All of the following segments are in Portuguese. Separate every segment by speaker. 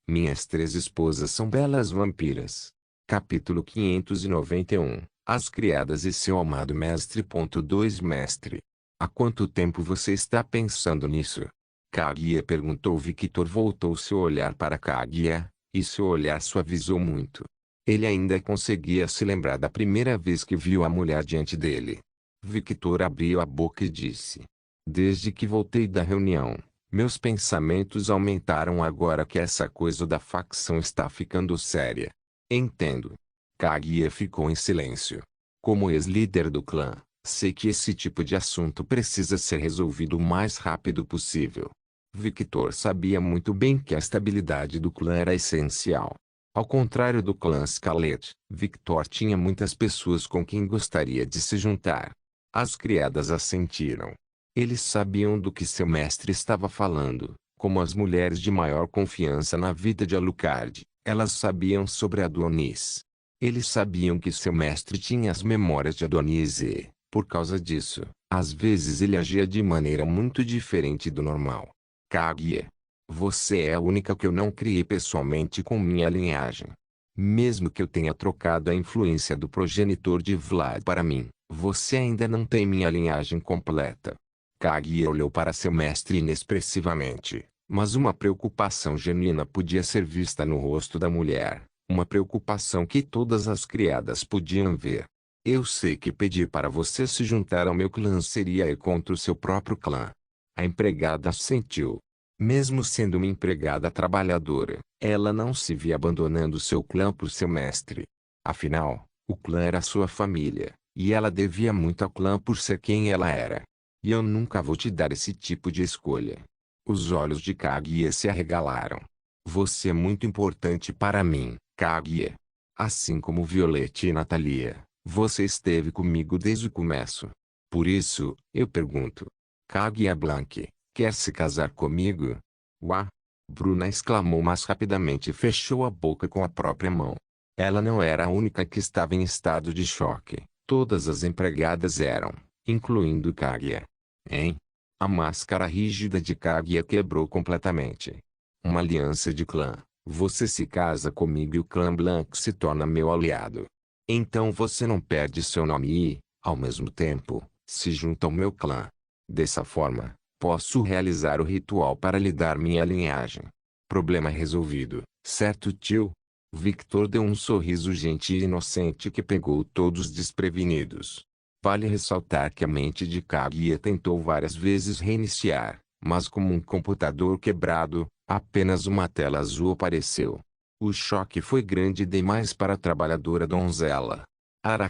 Speaker 1: Minhas três esposas são belas vampiras. Capítulo 591. As criadas e seu amado mestre. 2 Mestre. Há quanto tempo você está pensando nisso? Kaguya perguntou. Victor voltou seu olhar para Kaguya, e seu olhar suavizou muito. Ele ainda conseguia se lembrar da primeira vez que viu a mulher diante dele. Victor abriu a boca e disse: Desde que voltei da reunião, meus pensamentos aumentaram agora que essa coisa da facção está ficando séria. Entendo. Kaguya ficou em silêncio. Como ex-líder do clã, sei que esse tipo de assunto precisa ser resolvido o mais rápido possível. Victor sabia muito bem que a estabilidade do clã era essencial. Ao contrário do clã Scarlet, Victor tinha muitas pessoas com quem gostaria de se juntar. As criadas assentiram. Eles sabiam do que seu mestre estava falando, como as mulheres de maior confiança na vida de Alucard. Elas sabiam sobre Adonis. Eles sabiam que seu mestre tinha as memórias de Adonis e, por causa disso, às vezes ele agia de maneira muito diferente do normal. Kaguya, você é a única que eu não criei pessoalmente com minha linhagem. Mesmo que eu tenha trocado a influência do progenitor de Vlad para mim, você ainda não tem minha linhagem completa. Kaguya olhou para seu mestre inexpressivamente, mas uma preocupação genuína podia ser vista no rosto da mulher, uma preocupação que todas as criadas podiam ver. Eu sei que pedir para você se juntar ao meu clã seria ir contra o seu próprio clã. A empregada assentiu. Mesmo sendo uma empregada trabalhadora, ela não se via abandonando seu clã por seu mestre. Afinal, o clã era sua família, e ela devia muito ao clã por ser quem ela era. E eu nunca vou te dar esse tipo de escolha. Os olhos de Kaguya se arregalaram. Você é muito importante para mim, Kaguya. Assim como Violette e Natalia, você esteve comigo desde o começo. Por isso, eu pergunto. Kaguya Blanc, quer se casar comigo? Uá! Bruna exclamou, mas rapidamente fechou a boca com a própria mão. Ela não era a única que estava em estado de choque. Todas as empregadas eram, incluindo Kaguya. Hein? A máscara rígida de Kaguya quebrou completamente. Uma aliança de clã. Você se casa comigo e o clã Blanc se torna meu aliado. Então você não perde seu nome e, ao mesmo tempo, se junta ao meu clã. Dessa forma, posso realizar o ritual para lhe dar minha linhagem. Problema resolvido, certo, tio? Victor deu um sorriso gentil e inocente que pegou todos desprevenidos. Vale ressaltar que a mente de Kaguya tentou várias vezes reiniciar, mas como um computador quebrado, apenas uma tela azul apareceu. O choque foi grande demais para a trabalhadora donzela.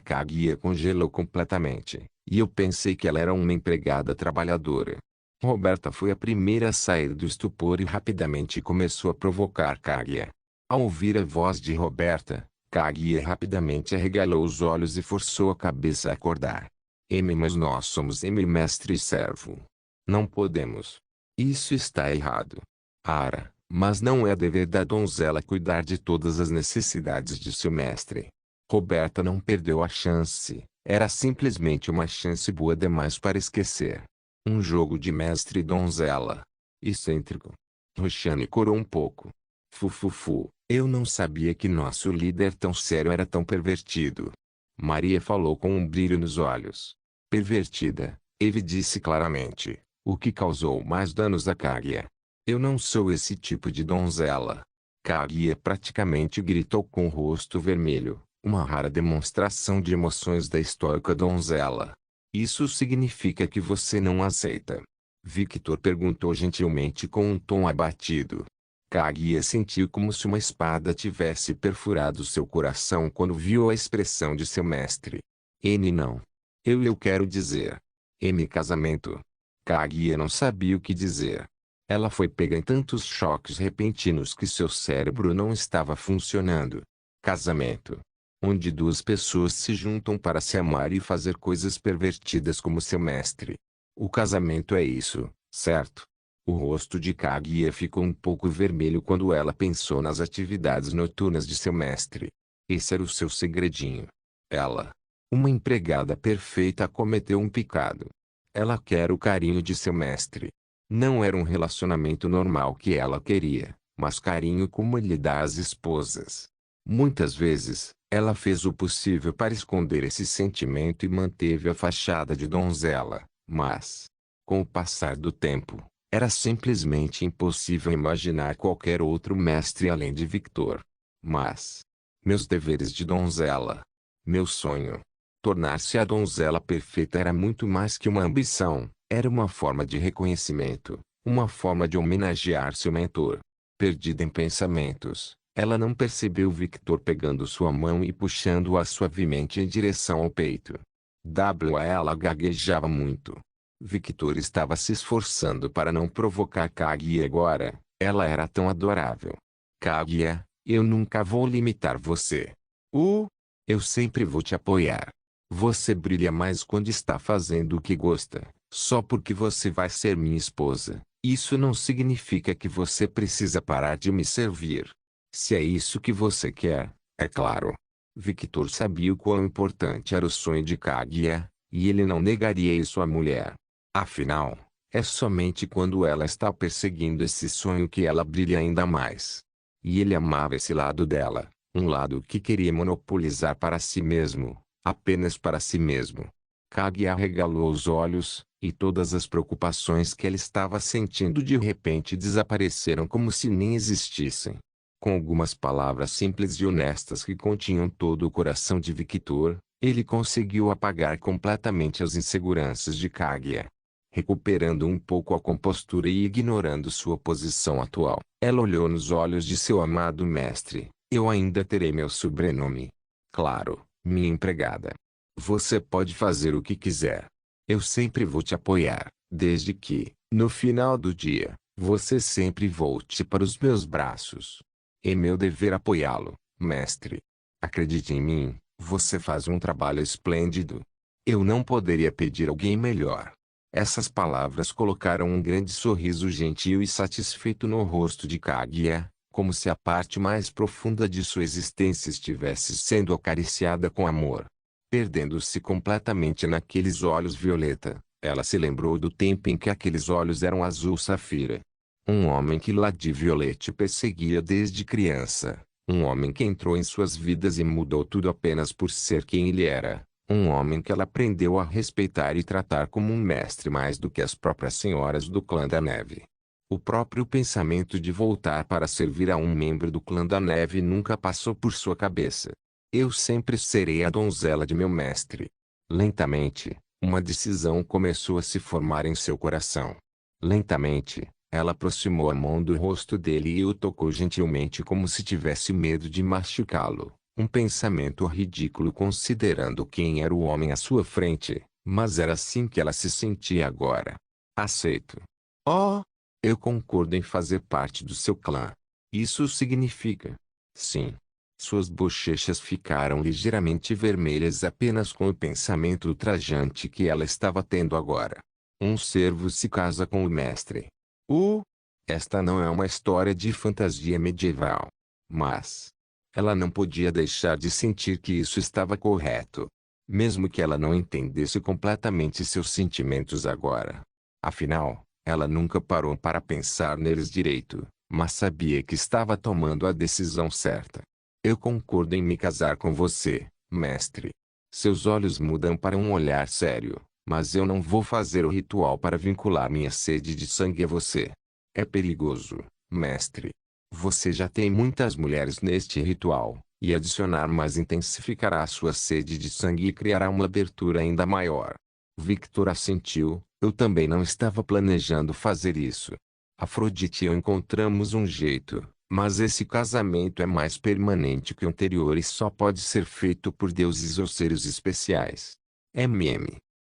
Speaker 1: Kaguya congelou completamente, e eu pensei que ela era uma empregada trabalhadora. Roberta foi a primeira a sair do estupor e rapidamente começou a provocar Kaguya. Ao ouvir a voz de Roberta, Kaguya rapidamente arregalou os olhos e forçou a cabeça a acordar. Mas nós somos mestre e servo. Não podemos. Isso está errado. Mas não é dever da donzela cuidar de todas as necessidades de seu mestre. Roberta não perdeu a chance, era simplesmente uma chance boa demais para esquecer. Um jogo de mestre e donzela. Excêntrico. Roxane corou um pouco. Fufufu, eu não sabia que nosso líder tão sério era tão pervertido. Maria falou com um brilho nos olhos. Pervertida, Eve disse claramente, o que causou mais danos a Kaguya. Eu não sou esse tipo de donzela. Kaguya praticamente gritou com o rosto vermelho, uma rara demonstração de emoções da estoica donzela. Isso significa que você não aceita? Victor perguntou gentilmente com um tom abatido. Kaguya sentiu como se uma espada tivesse perfurado seu coração quando viu a expressão de seu mestre. Não. Eu quero dizer. Casamento. Kaguya não sabia o que dizer. Ela foi pega em tantos choques repentinos que seu cérebro não estava funcionando. Casamento. Onde duas pessoas se juntam para se amar e fazer coisas pervertidas como seu mestre. O casamento é isso, certo? O rosto de Kaguya ficou um pouco vermelho quando ela pensou nas atividades noturnas de seu mestre. Esse era o seu segredinho. Ela, uma empregada perfeita, cometeu um pecado. Ela quer o carinho de seu mestre. Não era um relacionamento normal que ela queria, mas carinho como ele dá às esposas. Muitas vezes, ela fez o possível para esconder esse sentimento e manteve a fachada de donzela, mas, com o passar do tempo, era simplesmente impossível imaginar qualquer outro mestre além de Victor. Mas, meus deveres de donzela, meu sonho, tornar-se a donzela perfeita era muito mais que uma ambição, era uma forma de reconhecimento, uma forma de homenagear seu mentor. Perdida em pensamentos, ela não percebeu Victor pegando sua mão e puxando-a suavemente em direção ao peito. Ela gaguejava muito. Victor estava se esforçando para não provocar Kaguya agora, ela era tão adorável. Kaguya, eu nunca vou limitar você. Eu sempre vou te apoiar. Você brilha mais quando está fazendo o que gosta, só porque você vai ser minha esposa. Isso não significa que você precisa parar de me servir. Se é isso que você quer, é claro. Victor sabia o quão importante era o sonho de Kaguya, e ele não negaria isso à mulher. Afinal, é somente quando ela está perseguindo esse sonho que ela brilha ainda mais. E ele amava esse lado dela, um lado que queria monopolizar para si mesmo, apenas para si mesmo. Kaguya arregalou os olhos, e todas as preocupações que ela estava sentindo de repente desapareceram como se nem existissem. Com algumas palavras simples e honestas que continham todo o coração de Victor, ele conseguiu apagar completamente as inseguranças de Kaguya. Recuperando um pouco a compostura e ignorando sua posição atual, ela olhou nos olhos de seu amado mestre. Eu ainda terei meu sobrenome. Claro, minha empregada. Você pode fazer o que quiser. Eu sempre vou te apoiar, desde que, no final do dia, você sempre volte para os meus braços. É meu dever apoiá-lo, mestre. Acredite em mim, você faz um trabalho esplêndido. Eu não poderia pedir alguém melhor. Essas palavras colocaram um grande sorriso gentil e satisfeito no rosto de Kaguya, como se a parte mais profunda de sua existência estivesse sendo acariciada com amor. Perdendo-se completamente naqueles olhos violeta, ela se lembrou do tempo em que aqueles olhos eram azul safira. Um homem que Lady Violette perseguia desde criança, um homem que entrou em suas vidas e mudou tudo apenas por ser quem ele era. Um homem que ela aprendeu a respeitar e tratar como um mestre mais do que as próprias senhoras do clã da neve. O próprio pensamento de voltar para servir a um membro do clã da neve nunca passou por sua cabeça. Eu sempre serei a donzela de meu mestre. Lentamente, uma decisão começou a se formar em seu coração. Lentamente, ela aproximou a mão do rosto dele e o tocou gentilmente como se tivesse medo de machucá-lo. Um pensamento ridículo considerando quem era o homem à sua frente, mas era assim que ela se sentia agora. Aceito. Oh, eu concordo em fazer parte do seu clã. Isso significa. Sim. Suas bochechas ficaram ligeiramente vermelhas apenas com o pensamento ultrajante que ela estava tendo agora. Um servo se casa com o mestre. Esta não é uma história de fantasia medieval. Mas ela não podia deixar de sentir que isso estava correto. Mesmo que ela não entendesse completamente seus sentimentos agora. Afinal, ela nunca parou para pensar neles direito, mas sabia que estava tomando a decisão certa. Eu concordo em me casar com você, mestre. Seus olhos mudam para um olhar sério, mas eu não vou fazer o ritual para vincular minha sede de sangue a você. É perigoso, mestre. Você já tem muitas mulheres neste ritual, e adicionar mais intensificará a sua sede de sangue e criará uma abertura ainda maior. Victor assentiu, eu também não estava planejando fazer isso. Afrodite e eu encontramos um jeito, mas esse casamento é mais permanente que o anterior e só pode ser feito por deuses ou seres especiais.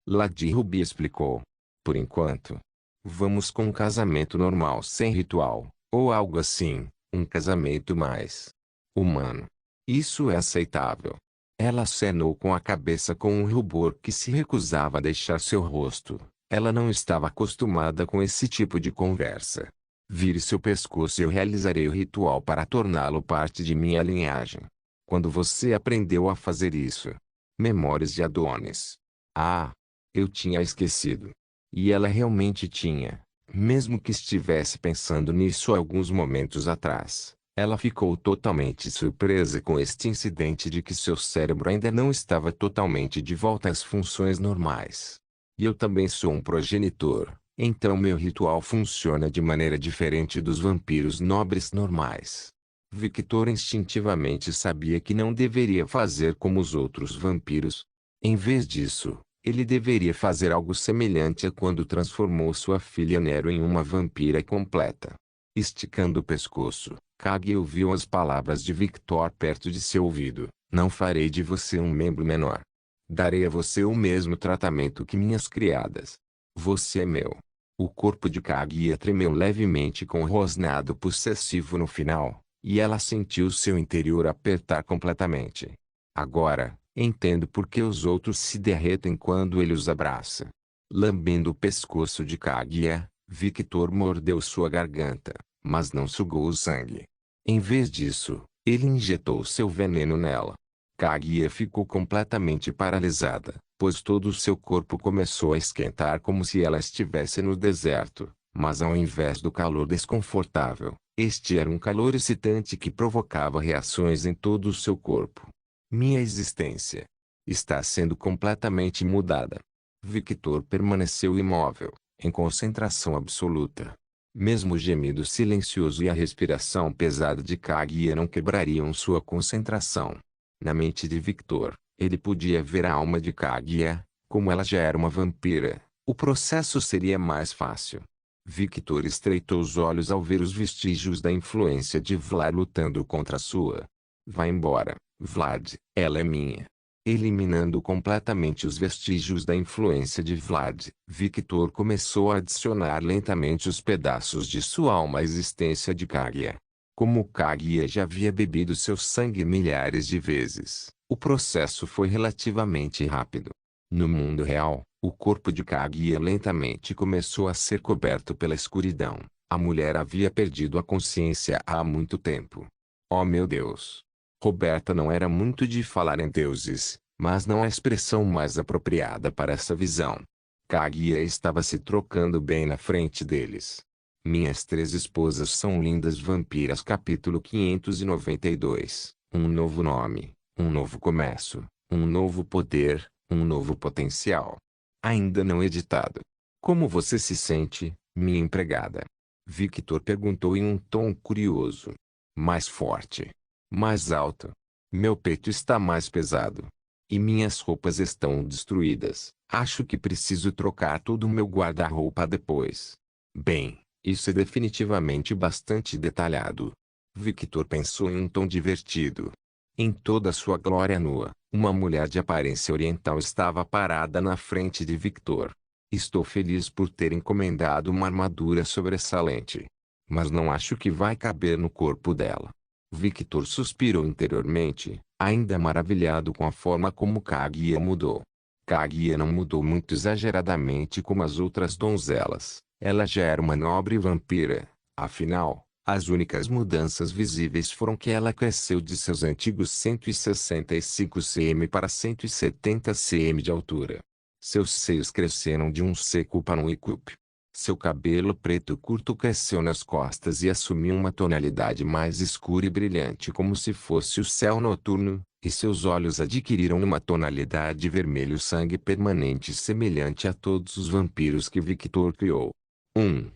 Speaker 1: Lady Ruby explicou. Por enquanto, vamos com um casamento normal sem ritual. Ou algo assim, um casamento mais humano. Isso é aceitável. Ela acenou com a cabeça com um rubor que se recusava a deixar seu rosto. Ela não estava acostumada com esse tipo de conversa. Vire seu pescoço e eu realizarei o ritual para torná-lo parte de minha linhagem. Quando você aprendeu a fazer isso? Memórias de Adonis. Ah, eu tinha esquecido. E ela realmente tinha. Mesmo que estivesse pensando nisso alguns momentos atrás, ela ficou totalmente surpresa com este incidente de que seu cérebro ainda não estava totalmente de volta às funções normais. E eu também sou um progenitor, então meu ritual funciona de maneira diferente dos vampiros nobres normais. Victor instintivamente sabia que não deveria fazer como os outros vampiros. Em vez disso, ele deveria fazer algo semelhante a quando transformou sua filha Nero em uma vampira completa. Esticando o pescoço, Kage ouviu as palavras de Victor perto de seu ouvido. Não farei de você um membro menor. Darei a você o mesmo tratamento que minhas criadas. Você é meu. O corpo de Kaguya tremeu levemente com um rosnado possessivo no final, e ela sentiu seu interior apertar completamente. Agora, entendo por que os outros se derretem quando ele os abraça. Lambendo o pescoço de Kaguya, Victor mordeu sua garganta, mas não sugou o sangue. Em vez disso, ele injetou seu veneno nela. Kaguya ficou completamente paralisada, pois todo o seu corpo começou a esquentar como se ela estivesse no deserto, mas ao invés do calor desconfortável, este era um calor excitante que provocava reações em todo o seu corpo. Minha existência está sendo completamente mudada. Victor permaneceu imóvel, em concentração absoluta. Mesmo o gemido silencioso e a respiração pesada de Kaguya não quebrariam sua concentração. Na mente de Victor, ele podia ver a alma de Kaguya. Como ela já era uma vampira, o processo seria mais fácil. Victor estreitou os olhos ao ver os vestígios da influência de Vlad lutando contra a sua. Vá embora, Vlad, ela é minha. Eliminando completamente os vestígios da influência de Vlad, Victor começou a adicionar lentamente os pedaços de sua alma à existência de Kaguya. Como Kaguya já havia bebido seu sangue milhares de vezes, o processo foi relativamente rápido. No mundo real, o corpo de Kaguya lentamente começou a ser coberto pela escuridão. A mulher havia perdido a consciência há muito tempo. Oh meu Deus! Roberta não era muito de falar em deuses, mas não a expressão mais apropriada para essa visão. Kaguya estava se trocando bem na frente deles. Minhas três esposas são lindas vampiras. Capítulo 592. Um novo nome, um novo começo, um novo poder, um novo potencial. Ainda não editado. Como você se sente, minha empregada? Victor perguntou em um tom curioso. Mais forte. Mais alto. Meu peito está mais pesado. E minhas roupas estão destruídas. Acho que preciso trocar todo o meu guarda-roupa depois. Bem, isso é definitivamente bastante detalhado. Victor pensou em um tom divertido. Em toda sua glória nua, uma mulher de aparência oriental estava parada na frente de Victor. Estou feliz por ter encomendado uma armadura sobressalente. Mas não acho que vai caber no corpo dela. Victor suspirou interiormente, ainda maravilhado com a forma como Kaguya mudou. Kaguya não mudou muito exageradamente como as outras donzelas. Ela já era uma nobre vampira. Afinal, as únicas mudanças visíveis foram que ela cresceu de seus antigos 165 cm para 170 cm de altura. Seus seios cresceram de um seco para um icupe. Seu cabelo preto curto cresceu nas costas e assumiu uma tonalidade mais escura e brilhante como se fosse o céu noturno, e seus olhos adquiriram uma tonalidade vermelho sangue permanente semelhante a todos os vampiros que Victor criou. 1.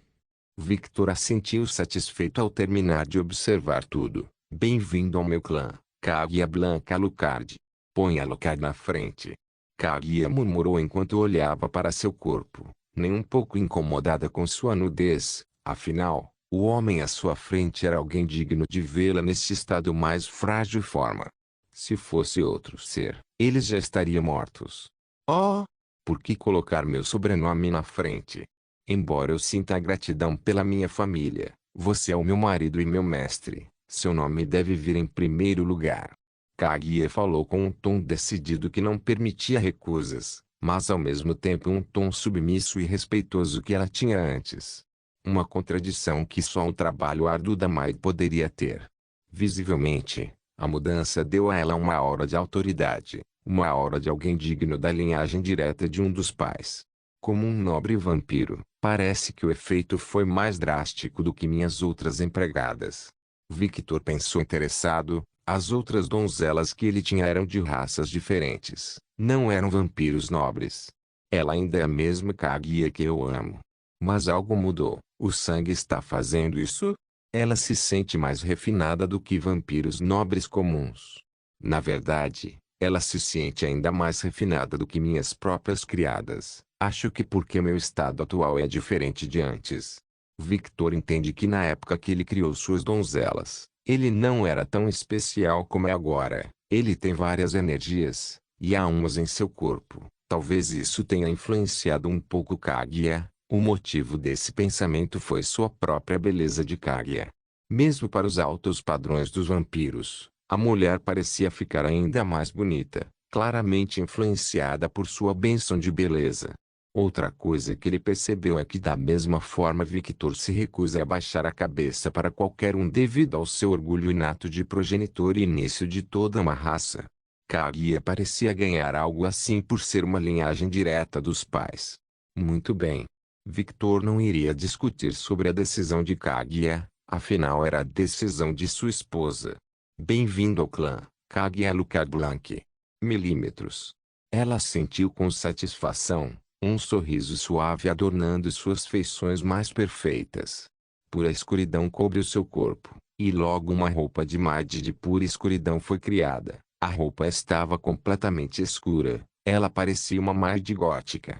Speaker 1: Victor assentiu satisfeito ao terminar de observar tudo. Bem-vindo ao meu clã, Kaguya Blanca Alucard. Põe Alucard na frente. Kaguya murmurou enquanto olhava para seu corpo, nem um pouco incomodada com sua nudez. Afinal, o homem à sua frente era alguém digno de vê-la nesse estado mais frágil forma. Se fosse outro ser, eles já estariam mortos. Oh! Por que colocar meu sobrenome na frente? Embora eu sinta gratidão pela minha família, você é o meu marido e meu mestre. Seu nome deve vir em primeiro lugar. Kaguya falou com um tom decidido que não permitia recusas, mas ao mesmo tempo um tom submisso e respeitoso que ela tinha antes. Uma contradição que só o trabalho árduo da Mai poderia ter. Visivelmente, a mudança deu a ela uma aura de autoridade, uma aura de alguém digno da linhagem direta de um dos pais. como um nobre vampiro. Parece que o efeito foi mais drástico do que minhas outras empregadas. Victor pensou interessado. As outras donzelas que ele tinha eram de raças diferentes. Não eram vampiros nobres. Ela ainda é a mesma Kaguya que eu amo. Mas algo mudou. O sangue está fazendo isso? Ela se sente mais refinada do que vampiros nobres comuns. Na verdade, ela se sente ainda mais refinada do que minhas próprias criadas. Acho que porque meu estado atual é diferente de antes. Victor entende que na época que ele criou suas donzelas, ele não era tão especial como é agora. Ele tem várias energias, e há umas em seu corpo. Talvez isso tenha influenciado um pouco Kaguya. O motivo desse pensamento foi sua própria beleza de Kaguya. Mesmo para os altos padrões dos vampiros, a mulher parecia ficar ainda mais bonita, claramente influenciada por sua bênção de beleza. Outra coisa que ele percebeu é que da mesma forma Victor se recusa a baixar a cabeça para qualquer um devido ao seu orgulho inato de progenitor e início de toda uma raça. Kaguya parecia ganhar algo assim por ser uma linhagem direta dos pais. Muito bem. Victor não iria discutir sobre a decisão de Kaguya, afinal era a decisão de sua esposa. Bem-vindo ao clã, Kaguya Lucarblanc. Milímetros. Ela sentiu com satisfação. Um sorriso suave adornando suas feições mais perfeitas. Pura escuridão cobre o seu corpo, e logo uma roupa de Made de pura escuridão foi criada. A roupa estava completamente escura, ela parecia uma Made gótica.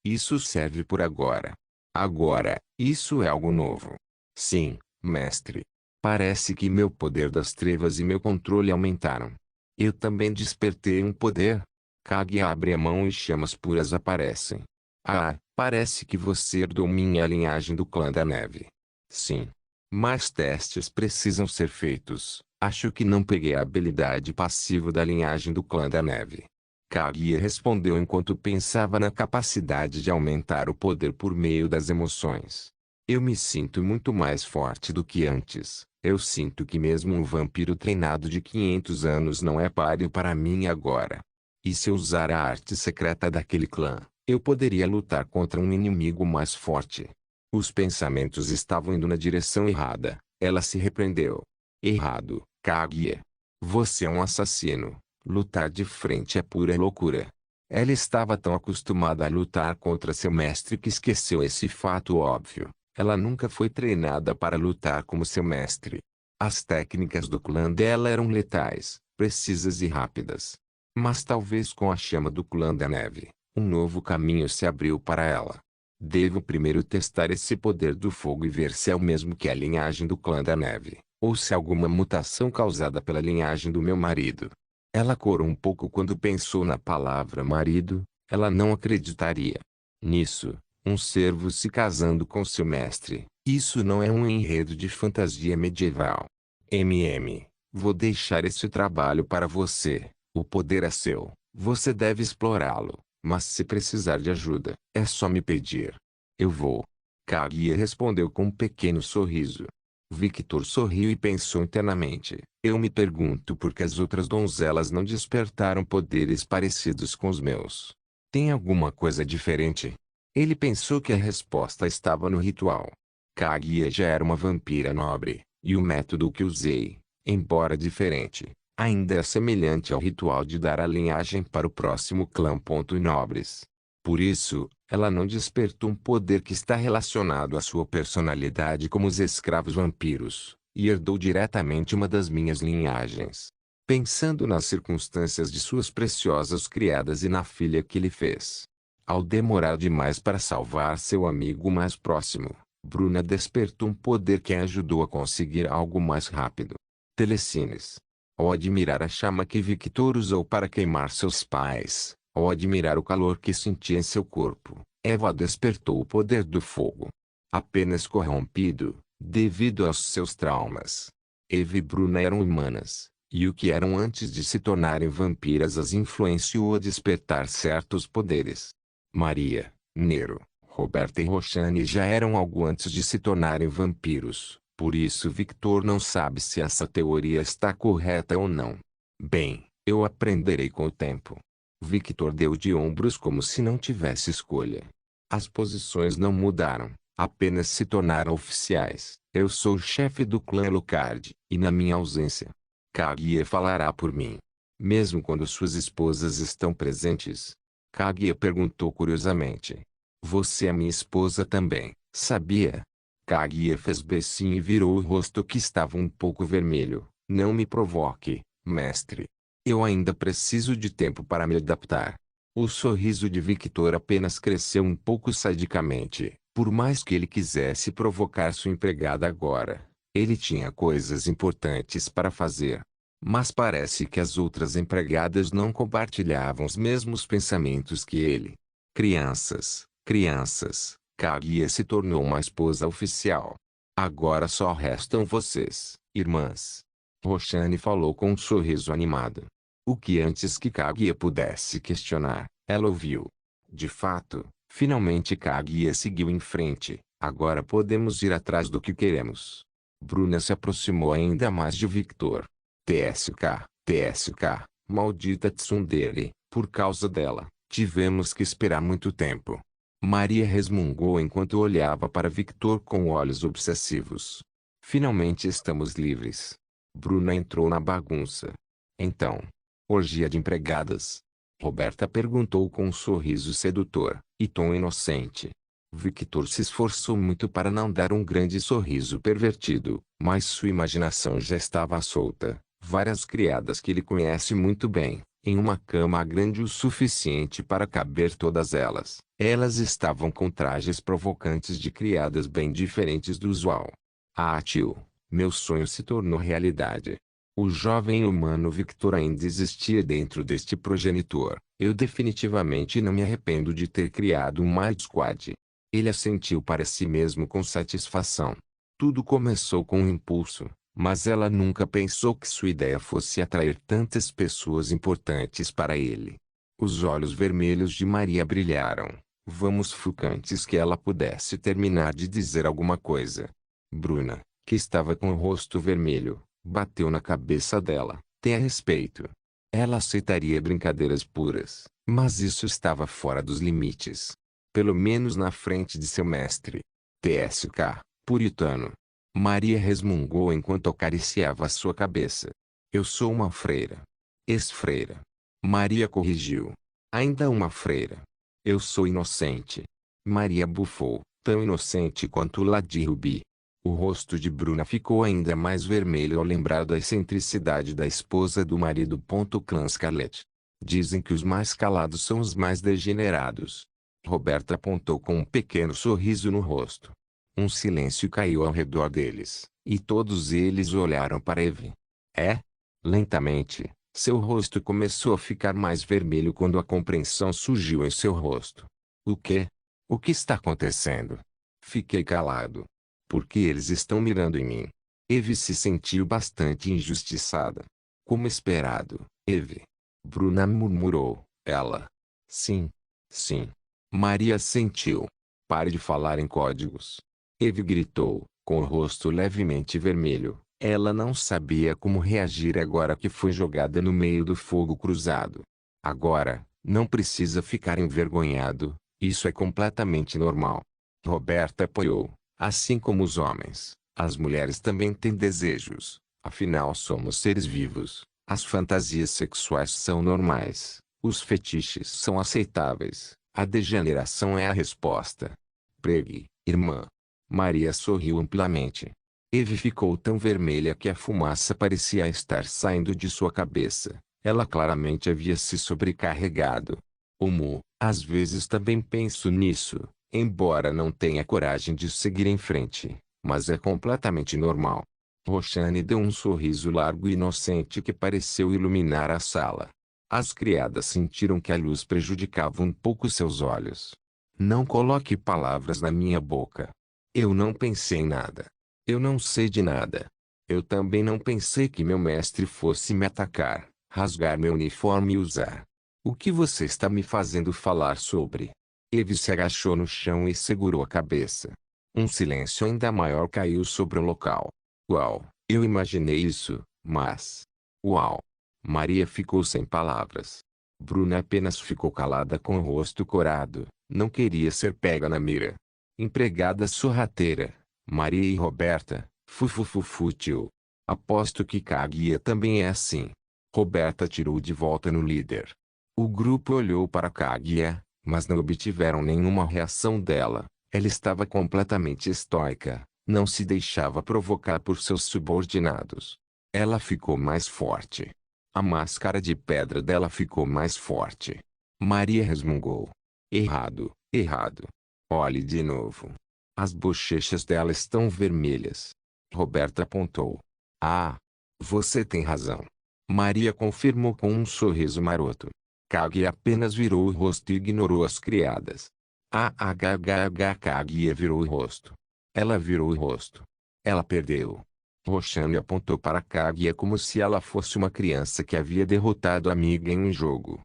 Speaker 1: Isso serve por agora. Agora, isso é algo novo. Sim, mestre. Parece que meu poder das trevas e meu controle aumentaram. Eu também despertei um poder. Kaguya abre a mão e chamas puras aparecem. Ah, parece que você herdou minha linhagem do clã da neve. Sim. Mais testes precisam ser feitos. Acho que não peguei a habilidade passiva da linhagem do clã da neve. Kaguya respondeu enquanto pensava na capacidade de aumentar o poder por meio das emoções. Eu me sinto muito mais forte do que antes. Eu sinto que mesmo um vampiro treinado de 500 anos não é páreo para mim agora. E se eu usar a arte secreta daquele clã, eu poderia lutar contra um inimigo mais forte. Os pensamentos estavam indo na direção errada. Ela se repreendeu. Errado, Kaguya. Você é um assassino. Lutar de frente é pura loucura. Ela estava tão acostumada a lutar contra seu mestre que esqueceu esse fato óbvio. Ela nunca foi treinada para lutar como seu mestre. As técnicas do clã dela eram letais, precisas e rápidas. Mas talvez com a chama do clã da neve, um novo caminho se abriu para ela. Devo primeiro testar esse poder do fogo e ver se é o mesmo que a linhagem do clã da neve, ou se é alguma mutação causada pela linhagem do meu marido. Ela corou um pouco quando pensou na palavra marido, ela não acreditaria. Nisso, um servo se casando com seu mestre, isso não é um enredo de fantasia medieval. Vou deixar esse trabalho para você. O poder é seu, você deve explorá-lo, mas se precisar de ajuda, é só me pedir. Eu vou. Kaguya respondeu com um pequeno sorriso. Victor sorriu e pensou internamente. Eu me pergunto por que as outras donzelas não despertaram poderes parecidos com os meus. Tem alguma coisa diferente? Ele pensou que a resposta estava no ritual. Kaguya já era uma vampira nobre, e o método que usei, embora diferente, ainda é semelhante ao ritual de dar a linhagem para o próximo clã. Nobres. Por isso, ela não despertou um poder que está relacionado à sua personalidade como os escravos vampiros, e herdou diretamente uma das minhas linhagens. Pensando nas circunstâncias de suas preciosas criadas e na filha que lhe fez. Ao demorar demais para salvar seu amigo mais próximo, Bruna despertou um poder que a ajudou a conseguir algo mais rápido. Telecines. Ao admirar a chama que Victor usou para queimar seus pais, ao admirar o calor que sentia em seu corpo, Eva despertou o poder do fogo. Apenas corrompido, devido aos seus traumas. Eva e Bruna eram humanas, e o que eram antes de se tornarem vampiras as influenciou a despertar certos poderes. Maria, Nero, Roberta e Roxane já eram algo antes de se tornarem vampiros. Por isso Victor não sabe se essa teoria está correta ou não. Bem, eu aprenderei com o tempo. Victor deu de ombros como se não tivesse escolha. As posições não mudaram, apenas se tornaram oficiais. Eu sou o chefe do clã Alucard, e na minha ausência, Kaguya falará por mim. Mesmo quando suas esposas estão presentes. Kaguya perguntou curiosamente. Você é minha esposa também, sabia? Kaguya fez becinho e virou o rosto que estava um pouco vermelho. Não me provoque, mestre. Eu ainda preciso de tempo para me adaptar. O sorriso de Victor apenas cresceu um pouco sadicamente. Por mais que ele quisesse provocar sua empregada agora, ele tinha coisas importantes para fazer. Mas parece que as outras empregadas não compartilhavam os mesmos pensamentos que ele. Crianças, crianças, Kaguya se tornou uma esposa oficial. Agora só restam vocês, irmãs. Roshane falou com um sorriso animado. O que antes que Kaguya pudesse questionar, ela ouviu. De fato, finalmente Kaguya seguiu em frente. Agora podemos ir atrás do que queremos. Bruna se aproximou ainda mais de Victor. TSK, TSK, maldita tsundere, por causa dela, tivemos que esperar muito tempo. Maria resmungou enquanto olhava para Victor com olhos obsessivos. Finalmente estamos livres. Bruna entrou na bagunça. Então, orgia de empregadas? Roberta perguntou com um sorriso sedutor, e tom inocente. Victor se esforçou muito para não dar um grande sorriso pervertido, mas sua imaginação já estava solta. Várias criadas que ele conhece muito bem, em uma cama grande o suficiente para caber todas elas. Elas estavam com trajes provocantes de criadas bem diferentes do usual. Ah, tio, meu sonho se tornou realidade. O jovem humano Victor ainda existia dentro deste progenitor. Eu definitivamente não me arrependo de ter criado um Might Squad. Ele assentiu para si mesmo com satisfação. Tudo começou com um impulso, mas ela nunca pensou que sua ideia fosse atrair tantas pessoas importantes para ele. Os olhos vermelhos de Maria brilharam. Vamos fucantes que ela pudesse terminar de dizer alguma coisa. Bruna, que estava com o rosto vermelho, bateu na cabeça dela. Tenha respeito. Ela aceitaria brincadeiras puras, mas isso estava fora dos limites. Pelo menos na frente de seu mestre. TSK, puritano. Maria resmungou enquanto acariciava sua cabeça. Eu sou uma freira. Ex-freira. Maria corrigiu. Ainda uma freira. Eu sou inocente. Maria bufou, tão inocente quanto Lady Ruby. O rosto de Bruna ficou ainda mais vermelho ao lembrar da excentricidade da esposa do marido. Clã Scarlet. Dizem que os mais calados são os mais degenerados. Roberta apontou com um pequeno sorriso no rosto. Um silêncio caiu ao redor deles, e todos eles olharam para Eve. É? Lentamente, seu rosto começou a ficar mais vermelho quando a compreensão surgiu em seu rosto. O quê? O que está acontecendo? Fiquei calado. Por que eles estão mirando em mim? Eve se sentiu bastante injustiçada. Como esperado, Eve. Bruna murmurou, ela. Sim. Sim. Maria sentiu. Pare de falar em códigos. Eve gritou, com o rosto levemente vermelho. Ela não sabia como reagir agora que foi jogada no meio do fogo cruzado. Agora, não precisa ficar envergonhado, isso é completamente normal. Roberta apoiou. Assim como os homens, as mulheres também têm desejos. Afinal somos seres vivos. As fantasias sexuais são normais. Os fetiches são aceitáveis. A degeneração é a resposta. Pregue, irmã. Maria sorriu amplamente. Eve ficou tão vermelha que a fumaça parecia estar saindo de sua cabeça. Ela claramente havia se sobrecarregado. Às vezes também penso nisso, embora não tenha coragem de seguir em frente, mas é completamente normal. Roshane deu um sorriso largo e inocente que pareceu iluminar a sala. As criadas sentiram que a luz prejudicava um pouco seus olhos. Não coloque palavras na minha boca. Eu não pensei em nada. Eu não sei de nada. Eu também não pensei que meu mestre fosse me atacar, rasgar meu uniforme e usar. O que você está me fazendo falar sobre? Eve se agachou no chão e segurou a cabeça. Um silêncio ainda maior caiu sobre o local. Uau, eu imaginei isso, mas... Uau! Maria ficou sem palavras. Bruna apenas ficou calada com o rosto corado, não queria ser pega na mira. Empregada sorrateira, Maria e Roberta, fútil. Aposto que Kaguya também é assim. Roberta tirou de volta no líder. O grupo olhou para Kaguya, mas não obtiveram nenhuma reação dela. Ela estava completamente estoica, não se deixava provocar por seus subordinados. Ela ficou mais forte. A máscara de pedra dela ficou mais forte. Maria resmungou. Errado, errado. Olhe de novo. As bochechas dela estão vermelhas. Roberta apontou. Ah, você tem razão. Maria confirmou com um sorriso maroto. Kaguya apenas virou o rosto e ignorou as criadas. Kaguya virou o rosto. Ela virou o rosto. Ela perdeu. Roxane apontou para Kaguya como se ela fosse uma criança que havia derrotado a amiga em um jogo.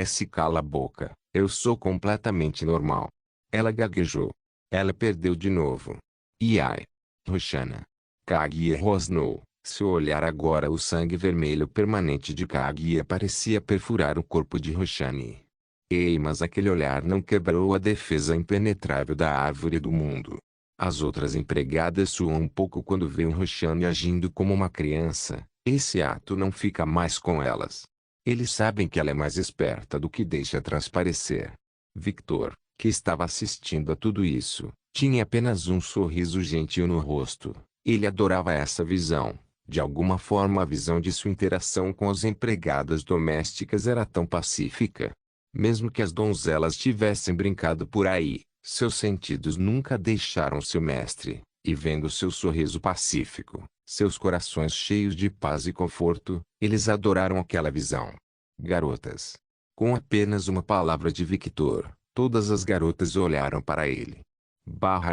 Speaker 1: Se cala a boca, eu sou completamente normal. Ela gaguejou. Ela perdeu de novo. Ai. Roxana. Kaguya rosnou. Se olhar agora o sangue vermelho permanente de Kaguya parecia perfurar o corpo de Roxane. Ei, mas aquele olhar não quebrou a defesa impenetrável da árvore do mundo. As outras empregadas suam um pouco quando veem Roxane agindo como uma criança. Esse ato não fica mais com elas. Eles sabem que ela é mais esperta do que deixa transparecer. Victor, que estava assistindo a tudo isso, tinha apenas um sorriso gentil no rosto. Ele adorava essa visão. De alguma forma a visão de sua interação com as empregadas domésticas era tão pacífica. Mesmo que as donzelas tivessem brincado por aí, seus sentidos nunca deixaram seu mestre, e vendo seu sorriso pacífico, seus corações cheios de paz e conforto, eles adoraram aquela visão. Garotas. Com apenas uma palavra de Victor, todas as garotas olharam para ele.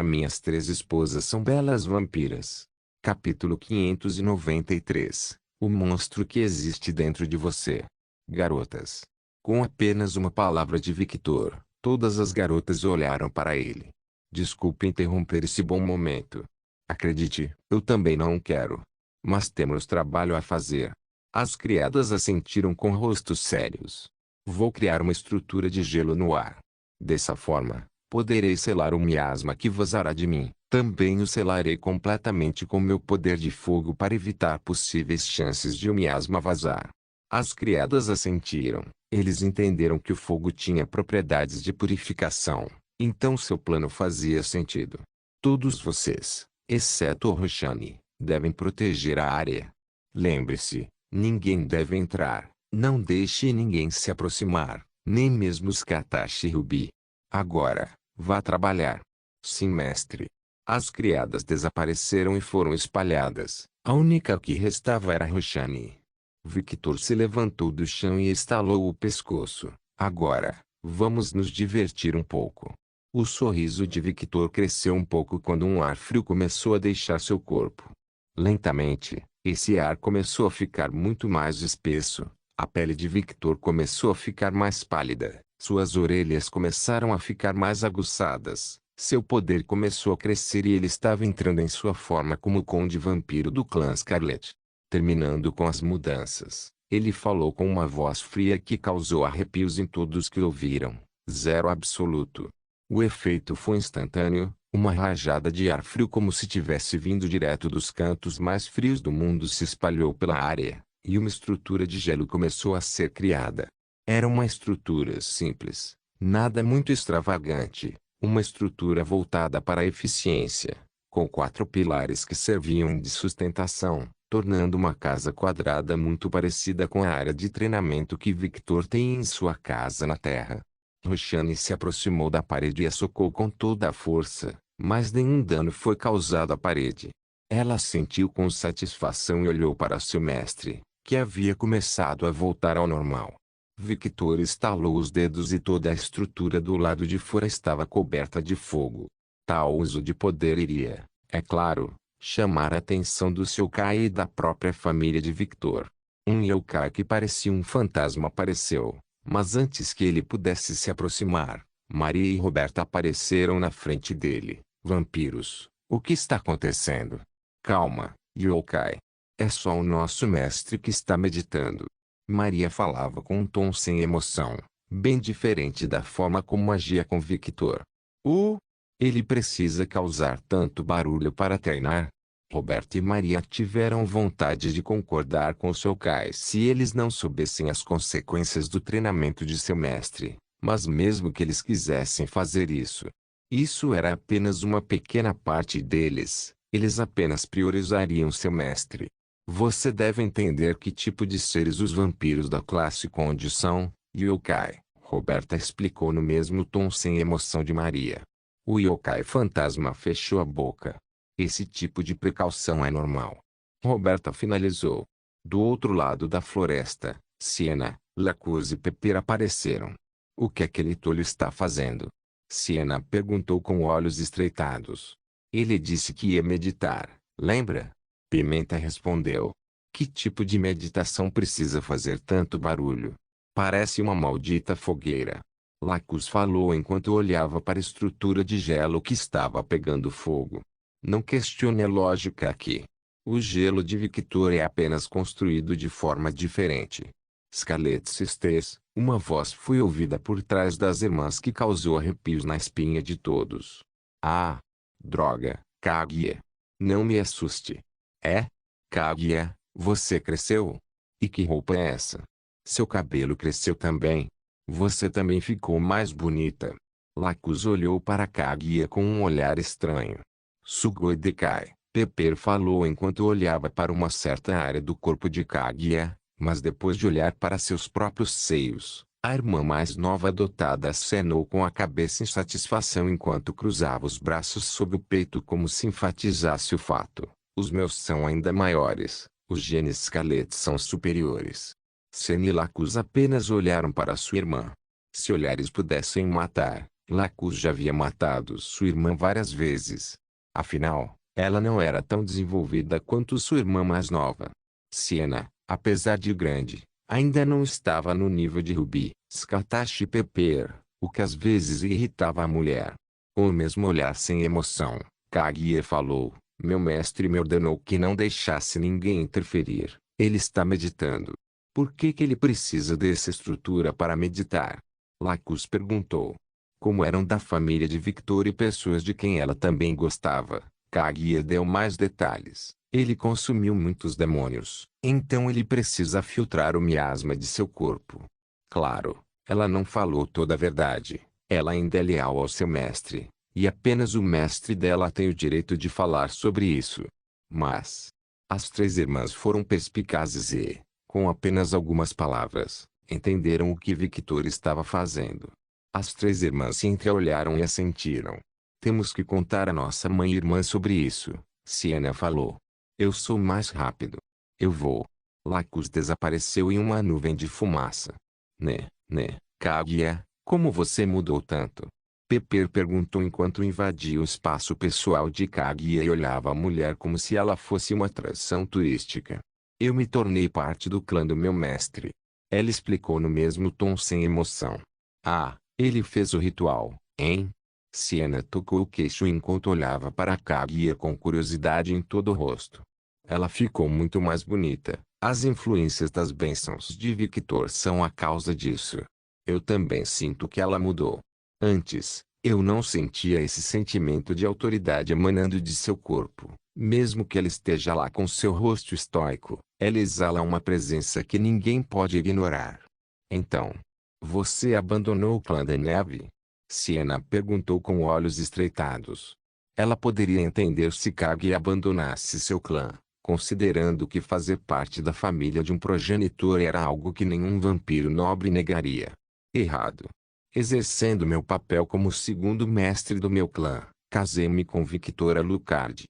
Speaker 1: Minhas 3 esposas são belas vampiras. Capítulo 593. O monstro que existe dentro de você. Garotas. Com apenas uma palavra de Victor, todas as garotas olharam para ele. Desculpe interromper esse bom momento. Acredite, eu também não quero. Mas temos trabalho a fazer. As criadas assentiram com rostos sérios. Vou criar uma estrutura de gelo no ar. Dessa forma, poderei selar o miasma que vazará de mim. Também o selarei completamente com meu poder de fogo para evitar possíveis chances de o miasma vazar. As criadas assentiram. Eles entenderam que o fogo tinha propriedades de purificação, então seu plano fazia sentido. Todos vocês, exceto Roxane, devem proteger a área. Lembre-se, ninguém deve entrar, não deixe ninguém se aproximar, nem mesmo os Katashi Ruby. Agora, vá trabalhar. Sim, mestre. As criadas desapareceram e foram espalhadas. A única que restava era Roxane. Victor se levantou do chão e estalou o pescoço. Agora, vamos nos divertir um pouco. O sorriso de Victor cresceu um pouco quando um ar frio começou a deixar seu corpo. Lentamente, esse ar começou a ficar muito mais espesso. A pele de Victor começou a ficar mais pálida. Suas orelhas começaram a ficar mais aguçadas. Seu poder começou a crescer e ele estava entrando em sua forma como o Conde Vampiro do clã Scarlet. Terminando com as mudanças, ele falou com uma voz fria que causou arrepios em todos que ouviram. 0 absoluto. O efeito foi instantâneo, uma rajada de ar frio como se tivesse vindo direto dos cantos mais frios do mundo se espalhou pela área, e uma estrutura de gelo começou a ser criada. Era uma estrutura simples, nada muito extravagante, uma estrutura voltada para a eficiência, com 4 pilares que serviam de sustentação, tornando uma casa quadrada muito parecida com a área de treinamento que Victor tem em sua casa na Terra. Roxane se aproximou da parede e a socou com toda a força, mas nenhum dano foi causado à parede. Ela sentiu com satisfação e olhou para seu mestre, que havia começado a voltar ao normal. Victor estalou os dedos e toda a estrutura do lado de fora estava coberta de fogo. Tal uso de poder iria, é claro, chamar a atenção do yokai e da própria família de Victor. Um yokai que parecia um fantasma apareceu, mas antes que ele pudesse se aproximar, Maria e Roberta apareceram na frente dele. Vampiros, o que está acontecendo? Calma, yokai. É só o nosso mestre que está meditando. Maria falava com um tom sem emoção, bem diferente da forma como agia com Victor. Ele precisa causar tanto barulho para treinar? Roberto e Maria tiveram vontade de concordar com seu Kai se eles não soubessem as consequências do treinamento de seu mestre, mas mesmo que eles quisessem fazer isso era apenas uma pequena parte deles, eles apenas priorizariam seu mestre. Você deve entender que tipo de seres os vampiros da classe Conde são, Yokai, Roberta explicou no mesmo tom sem emoção de Maria. O Yokai fantasma fechou a boca. Esse tipo de precaução é normal. Roberta finalizou. Do outro lado da floresta, Siena, Lacuz e Pepper apareceram. O que aquele tolho está fazendo? Siena perguntou com olhos estreitados. Ele disse que ia meditar, lembra? Pimenta respondeu. Que tipo de meditação precisa fazer tanto barulho? Parece uma maldita fogueira. Lacuz falou enquanto olhava para a estrutura de gelo que estava pegando fogo. Não questione a lógica aqui. O gelo de Victor é apenas construído de forma diferente. Scarlet Sisters, uma voz foi ouvida por trás das irmãs que causou arrepios na espinha de todos. Ah! Droga, Kaguya. Não me assuste. Kaguya, você cresceu? E que roupa é essa? Seu cabelo cresceu também. Você também ficou mais bonita. Lacuz olhou para Kaguya com um olhar estranho. Sugoi Dekai, Pepper falou enquanto olhava para uma certa área do corpo de Kaguya, mas depois de olhar para seus próprios seios, a irmã mais nova adotada acenou com a cabeça em satisfação enquanto cruzava os braços sob o peito como se enfatizasse o fato. Os meus são ainda maiores, os genes Scarlet são superiores. Sen e Lacuz apenas olharam para sua irmã. Se olhares pudessem matar, Lacuz já havia matado sua irmã várias vezes. Afinal, ela não era tão desenvolvida quanto sua irmã mais nova. Siena, apesar de grande, ainda não estava no nível de Ruby, Scartache e Pepper, o que às vezes irritava a mulher. Com o mesmo olhar sem emoção, Kaguya falou, meu mestre me ordenou que não deixasse ninguém interferir. Ele está meditando. Por que ele precisa dessa estrutura para meditar? Lacuz perguntou. Como eram da família de Victor e pessoas de quem ela também gostava, Kaguya deu mais detalhes. Ele consumiu muitos demônios, então ele precisa filtrar o miasma de seu corpo. Claro, ela não falou toda a verdade. Ela ainda é leal ao seu mestre, e apenas o mestre dela tem o direito de falar sobre isso. Mas as três irmãs foram perspicazes e, com apenas algumas palavras, entenderam o que Victor estava fazendo. As três irmãs se entreolharam e assentiram. Temos que contar à nossa mãe e irmã sobre isso, Siena falou. Eu sou mais rápido. Eu vou. Lacuz desapareceu em uma nuvem de fumaça. Kaguya, como você mudou tanto? Pepper perguntou enquanto invadia o espaço pessoal de Kaguya e olhava a mulher como se ela fosse uma atração turística. Eu me tornei parte do clã do meu mestre. Ela explicou no mesmo tom sem emoção. Ah, ele fez o ritual, hein? Siena tocou o queixo enquanto olhava para Kaguya com curiosidade em todo o rosto. Ela ficou muito mais bonita. As influências das bênçãos de Victor são a causa disso. Eu também sinto que ela mudou. Antes, eu não sentia esse sentimento de autoridade emanando de seu corpo. Mesmo que ela esteja lá com seu rosto estoico, ela exala uma presença que ninguém pode ignorar. Então, você abandonou o clã da neve? Siena perguntou com olhos estreitados. Ela poderia entender se Kaguya abandonasse seu clã, considerando que fazer parte da família de um progenitor era algo que nenhum vampiro nobre negaria. Errado. Exercendo meu papel como segundo mestre do meu clã, casei-me com Victor Alucard.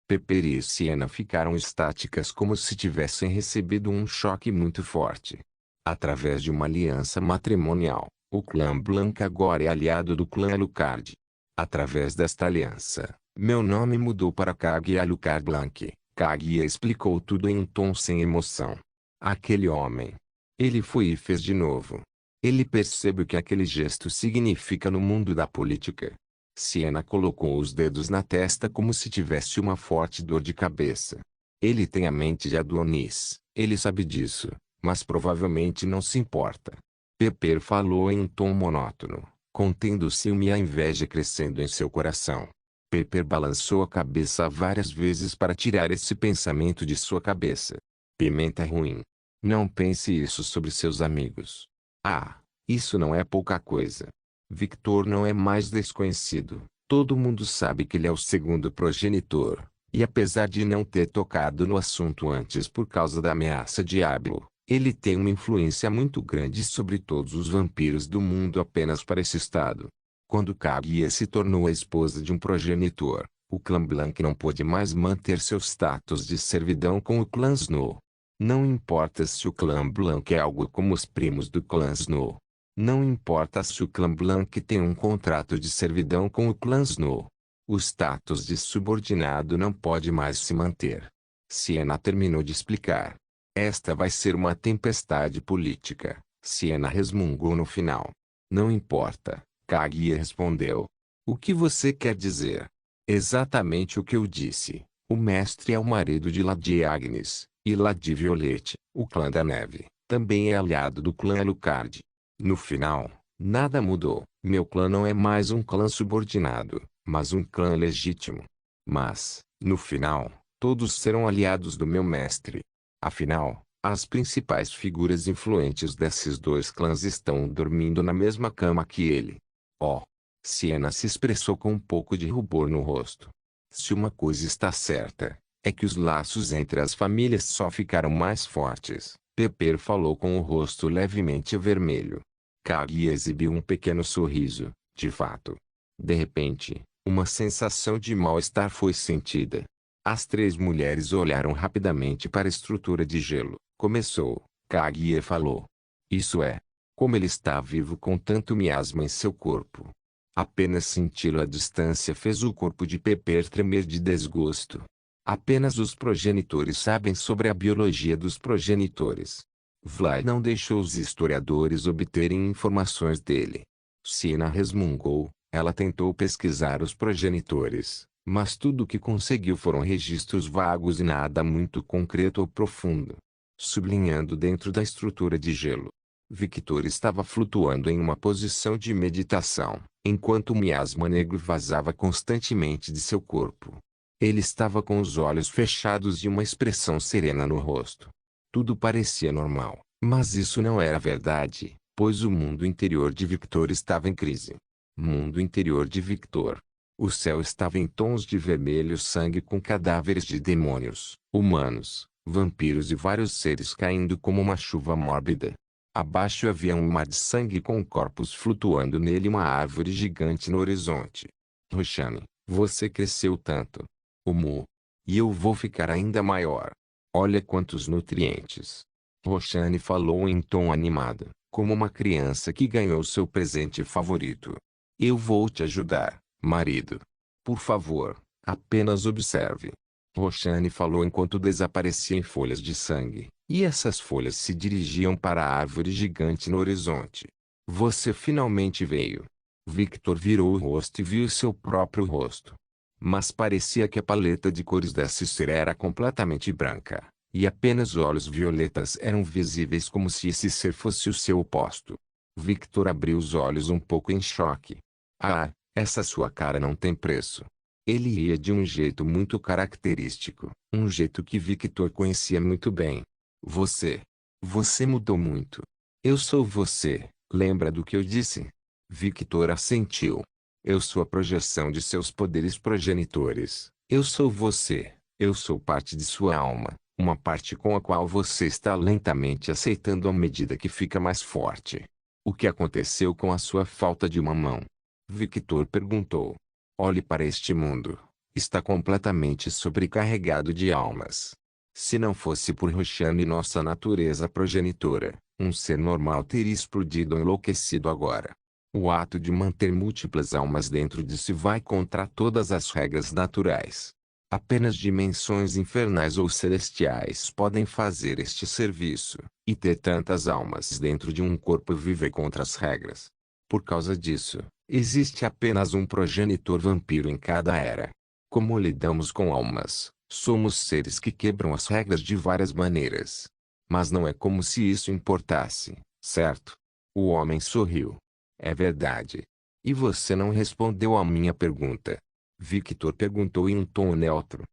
Speaker 1: Pepper e Siena ficaram estáticas como se tivessem recebido um choque muito forte. Através de uma aliança matrimonial, o clã Blanc agora é aliado do clã Alucard. Através desta aliança, meu nome mudou para Kaguya Alucard Blanc. Kaguya explicou tudo em um tom sem emoção. Aquele homem. Ele foi e fez de novo. Ele percebe o que aquele gesto significa no mundo da política. Siena colocou os dedos na testa como se tivesse uma forte dor de cabeça. Ele tem a mente de Adonis, ele sabe disso, mas provavelmente não se importa. Pepper falou em um tom monótono, contendo o ciúme e a inveja crescendo em seu coração. Pepper balançou a cabeça várias vezes para tirar esse pensamento de sua cabeça. Pimenta é ruim. Não pense isso sobre seus amigos. Ah, isso não é pouca coisa. Victor não é mais desconhecido. Todo mundo sabe que ele é o segundo progenitor, e apesar de não ter tocado no assunto antes por causa da ameaça de Diablo, ele tem uma influência muito grande sobre todos os vampiros do mundo apenas para esse estado. Quando Kaguya se tornou a esposa de um progenitor, o clã Blanc não pôde mais manter seu status de servidão com o clã Snow. Não importa se o clã Blanc é algo como os primos do clã Snow. Não importa se o clã Blanc tem um contrato de servidão com o clã Snow. O status de subordinado não pode mais se manter. Siena terminou de explicar. Esta vai ser uma tempestade política, Siena resmungou no final. Não importa, Kaguya respondeu. O que você quer dizer? Exatamente o que eu disse. O mestre é o marido de Lady Agnes, e Lady Violette, o clã da neve, também é aliado do clã Alucard. No final, nada mudou. Meu clã não é mais um clã subordinado, mas um clã legítimo. Mas, no final, todos serão aliados do meu mestre. Afinal, as principais figuras influentes desses dois clãs estão dormindo na mesma cama que ele. Oh! Siena se expressou com um pouco de rubor no rosto. Se uma coisa está certa, é que os laços entre as famílias só ficaram mais fortes. Pepper falou com o rosto levemente vermelho. Kaguya exibiu um pequeno sorriso, de fato. De repente, uma sensação de mal-estar foi sentida. As três mulheres olharam rapidamente para a estrutura de gelo. Começou, Kaguya falou. Isso é. Como ele está vivo com tanto miasma em seu corpo. Apenas senti-lo à distância fez o corpo de Pepper tremer de desgosto. Apenas os progenitores sabem sobre a biologia dos progenitores. Vlad não deixou os historiadores obterem informações dele. Siena resmungou, ela tentou pesquisar os progenitores, mas tudo o que conseguiu foram registros vagos e nada muito concreto ou profundo. Sublinhando dentro da estrutura de gelo. Victor estava flutuando em uma posição de meditação, enquanto o miasma negro vazava constantemente de seu corpo. Ele estava com os olhos fechados e uma expressão serena no rosto. Tudo parecia normal, mas isso não era verdade, pois o mundo interior de Victor estava em crise. Mundo interior de Victor. O céu estava em tons de vermelho sangue com cadáveres de demônios, humanos, vampiros e vários seres caindo como uma chuva mórbida. Abaixo havia um mar de sangue com corpos flutuando nele e uma árvore gigante no horizonte. Roshani, você cresceu tanto. Mu. E eu vou ficar ainda maior. Olha quantos nutrientes. Roshani falou em tom animado, como uma criança que ganhou seu presente favorito. Eu vou te ajudar, marido. Por favor, apenas observe. Roshani falou enquanto desaparecia em folhas de sangue, e essas folhas se dirigiam para a árvore gigante no horizonte. Você finalmente veio. Victor virou o rosto e viu seu próprio rosto. Mas parecia que a paleta de cores desse ser era completamente branca, e apenas olhos violetas eram visíveis como se esse ser fosse o seu oposto. Victor abriu os olhos um pouco em choque. Ah, essa sua cara não tem preço. Ele ria de um jeito muito característico, um jeito que Victor conhecia muito bem. Você mudou muito. Eu sou você, lembra do que eu disse? Victor assentiu. Eu sou a projeção de seus poderes progenitores. Eu sou você. Eu sou parte de sua alma, uma parte com a qual você está lentamente aceitando à medida que fica mais forte. O que aconteceu com a sua falta de uma mão? Victor perguntou. Olhe para este mundo. Está completamente sobrecarregado de almas. Se não fosse por Roshani e nossa natureza progenitora, um ser normal teria explodido ou enlouquecido agora. O ato de manter múltiplas almas dentro de si vai contra todas as regras naturais. Apenas dimensões infernais ou celestiais podem fazer este serviço, e ter tantas almas dentro de um corpo vive contra as regras. Por causa disso, existe apenas um progenitor vampiro em cada era. Como lidamos com almas, somos seres que quebram as regras de várias maneiras. Mas não é como se isso importasse, certo? O homem sorriu. É verdade. E você não respondeu à minha pergunta. Victor perguntou em um tom neutro.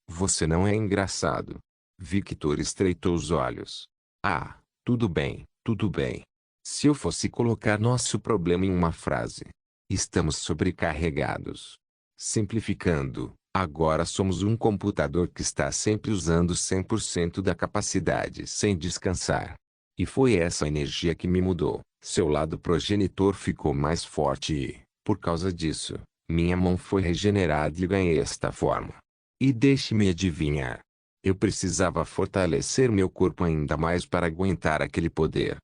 Speaker 1: Você não é engraçado. Victor estreitou os olhos. Ah, tudo bem, tudo bem. Se eu fosse colocar nosso problema em uma frase. Estamos sobrecarregados. Simplificando, agora somos um computador que está sempre usando 100% da capacidade sem descansar. E foi essa energia que me mudou. Seu lado progenitor ficou mais forte e, por causa disso, minha mão foi regenerada e ganhei esta forma. E deixe-me adivinhar. Eu precisava fortalecer meu corpo ainda mais para aguentar aquele poder.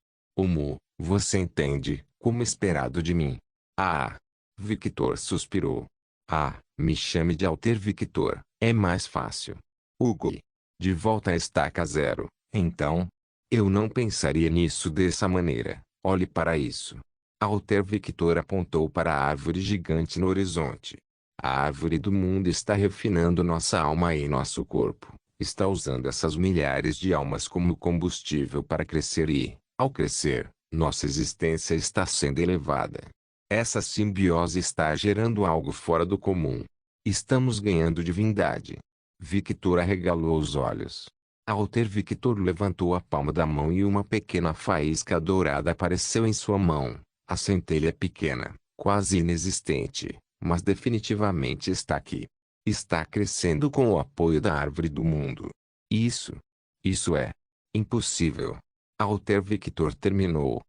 Speaker 1: Você entende, como esperado de mim. Ah! Victor suspirou. Ah, me chame de Alter Victor, é mais fácil. Hugo. De volta à estaca zero, então? Eu não pensaria nisso dessa maneira, olhe para isso. Alter Victor apontou para a árvore gigante no horizonte. A árvore do mundo está refinando nossa alma e nosso corpo. Está usando essas milhares de almas como combustível para crescer e, ao crescer, nossa existência está sendo elevada. Essa simbiose está gerando algo fora do comum. Estamos ganhando divindade. Victor arregalou os olhos. Alter Victor levantou a palma da mão e uma pequena faísca dourada apareceu em sua mão. A centelha pequena, quase inexistente, mas definitivamente está aqui. Está crescendo com o apoio da árvore do mundo. Isso é impossível. Alter Victor terminou.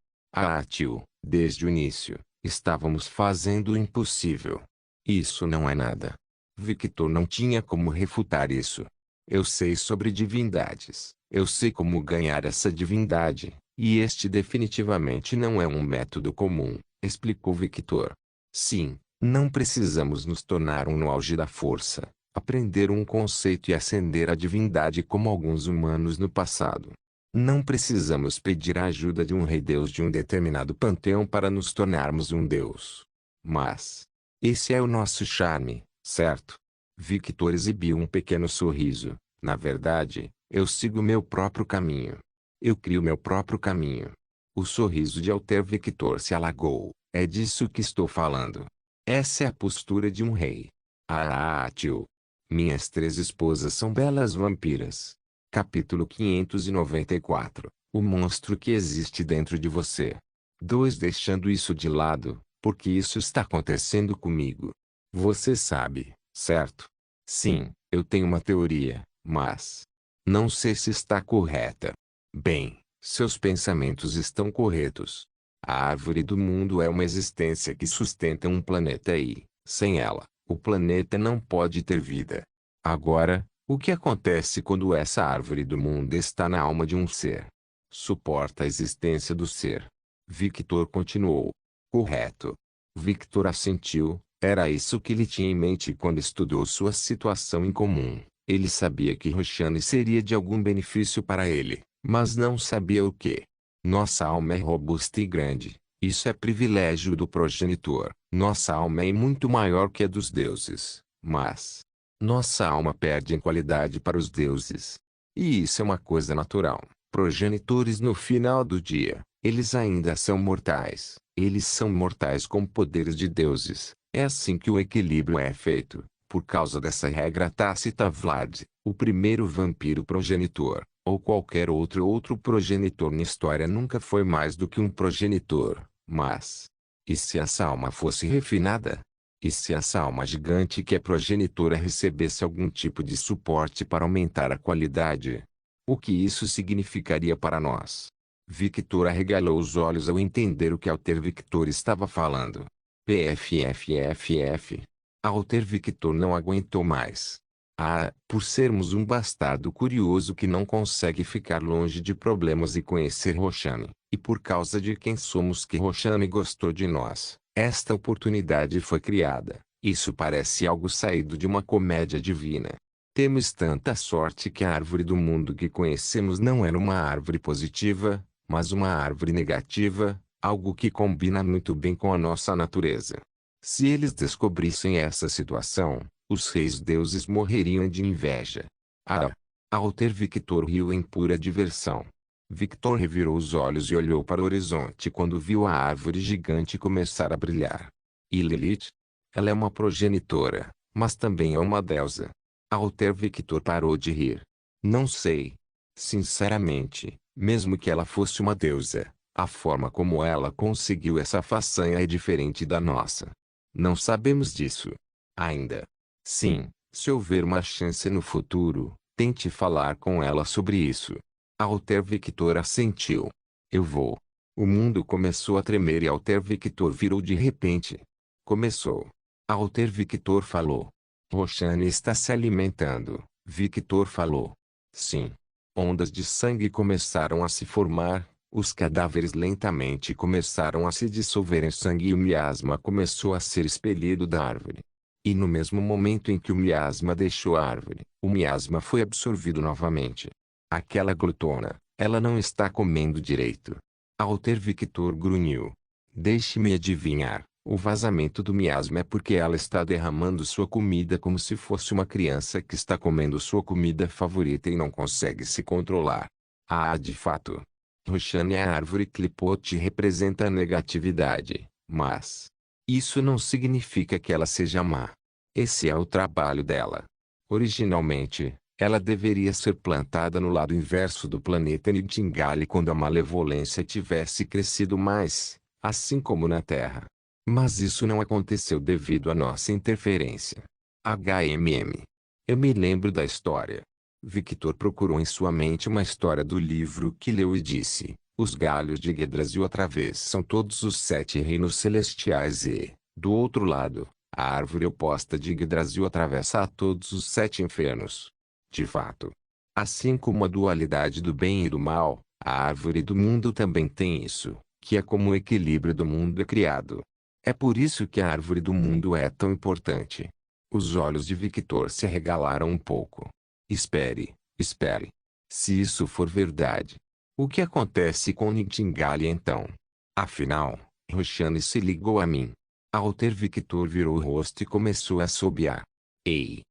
Speaker 1: Tio, desde o início, estávamos fazendo o impossível. Isso não é nada. Victor não tinha como refutar isso. Eu sei sobre divindades, eu sei como ganhar essa divindade, e este definitivamente não é um método comum, explicou Victor. Sim, não precisamos nos tornar um no auge da força, aprender um conceito e ascender à divindade como alguns humanos no passado. Não precisamos pedir a ajuda de um rei-deus de um determinado panteão para nos tornarmos um deus. Mas, esse é o nosso charme, certo? Victor exibiu um pequeno sorriso. Na verdade, eu sigo meu próprio caminho. Eu crio meu próprio caminho. O sorriso de Alter Victor se alagou. É disso que estou falando. Essa é a postura de um rei. Tio. Minhas 3 esposas são belas vampiras. Capítulo 594. O monstro que existe dentro de você. 2. Deixando isso de lado, porque isso está acontecendo comigo. Você sabe, certo? Sim, eu tenho uma teoria, mas não sei se está correta. Bem, seus pensamentos estão corretos. A árvore do mundo é uma existência que sustenta um planeta e, sem ela, o planeta não pode ter vida. Agora, o que acontece quando essa árvore do mundo está na alma de um ser? Suporta a existência do ser. Victor continuou. Correto. Victor assentiu. Era isso que ele tinha em mente quando estudou sua situação em comum. Ele sabia que Roxane seria de algum benefício para ele, mas não sabia o que. Nossa alma é robusta e grande. Isso é privilégio do progenitor. Nossa alma é muito maior que a dos deuses, mas nossa alma perde em qualidade para os deuses. E isso é uma coisa natural. Progenitores no final do dia, eles ainda são mortais. Eles são mortais com poderes de deuses. É assim que o equilíbrio é feito. Por causa dessa regra tácita Vlad, o primeiro vampiro progenitor, ou qualquer outro progenitor na história nunca foi mais do que um progenitor. Mas, e se essa alma fosse refinada? E se essa alma gigante que é progenitora recebesse algum tipo de suporte para aumentar a qualidade? O que isso significaria para nós? Victor arregalou os olhos ao entender o que Alter Victor estava falando. PFFFF. Alter Victor não aguentou mais. Por sermos um bastardo curioso que não consegue ficar longe de problemas e conhecer Roxane, e por causa de quem somos que Roxane gostou de nós, esta oportunidade foi criada. Isso parece algo saído de uma comédia divina. Temos tanta sorte que a árvore do mundo que conhecemos não era uma árvore positiva, mas uma árvore negativa, algo que combina muito bem com a nossa natureza. Se eles descobrissem essa situação, os reis deuses morreriam de inveja. Alter Victor riu em pura diversão. Victor revirou os olhos e olhou para o horizonte quando viu a árvore gigante começar a brilhar. E Lilith? Ela é uma progenitora, mas também é uma deusa. Alter Victor parou de rir. Não sei. Sinceramente, mesmo que ela fosse uma deusa, a forma como ela conseguiu essa façanha é diferente da nossa. Não sabemos disso. Ainda. Sim, se houver uma chance no futuro, tente falar com ela sobre isso. Alter Victor assentiu. Eu vou. O mundo começou a tremer e Alter Victor virou de repente. Começou. Alter Victor falou. Roxane está se alimentando, Victor falou. Sim. Ondas de sangue começaram a se formar, os cadáveres lentamente começaram a se dissolver em sangue e o miasma começou a ser expelido da árvore. E no mesmo momento em que o miasma deixou a árvore, o miasma foi absorvido novamente. Aquela glutona, ela não está comendo direito. Alter Victor grunhiu. Deixe-me adivinhar, o vazamento do miasma é porque ela está derramando sua comida como se fosse uma criança que está comendo sua comida favorita e não consegue se controlar. Ah, de fato. Roxane, a árvore clipote representa a negatividade, mas isso não significa que ela seja má. Esse é o trabalho dela. Originalmente, ela deveria ser plantada no lado inverso do planeta Nightingale quando a malevolência tivesse crescido mais, assim como na Terra. Mas isso não aconteceu devido à nossa interferência. HMM. Eu me lembro da história. Victor procurou em sua mente uma história do livro que leu e disse: os galhos de Yggdrasil atravessam todos os 7 reinos celestiais e, do outro lado, a árvore oposta de Yggdrasil atravessa a todos os 7 infernos. De fato. Assim como a dualidade do bem e do mal, a árvore do mundo também tem isso, que é como o equilíbrio do mundo é criado. É por isso que a árvore do mundo é tão importante. Os olhos de Victor se arregalaram um pouco. Espere, espere. Se isso for verdade, o que acontece com Nightingale então? Afinal, Roxane se ligou a mim. Alter Victor virou o rosto e começou a assobiar. Ei!